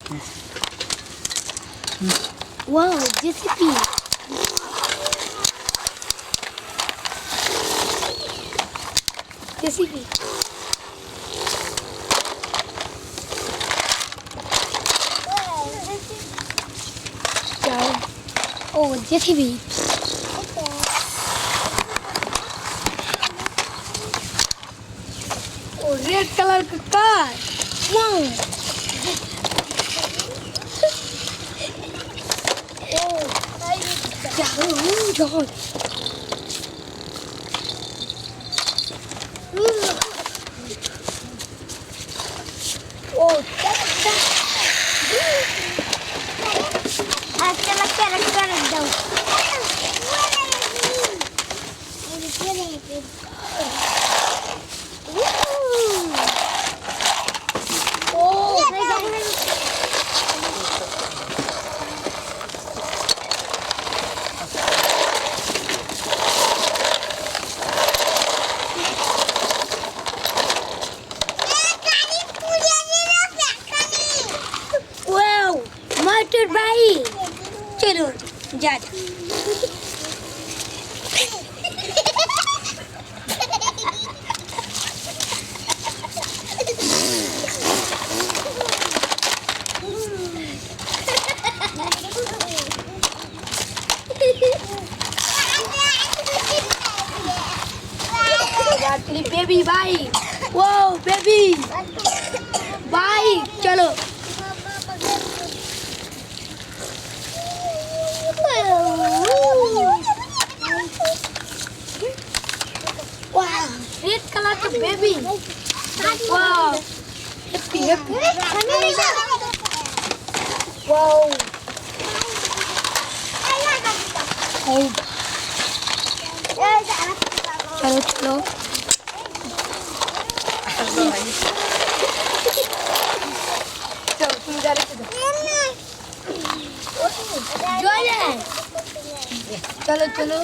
Wow, JCB. JCB. Oh, JCB. Oh, red color का car. Wow. Oh, wow, motorbike. चलो जा baby by वो baby by चलो wow red color का baby wow happy happy wow चलो चलो तुम जा रहे चलो चलो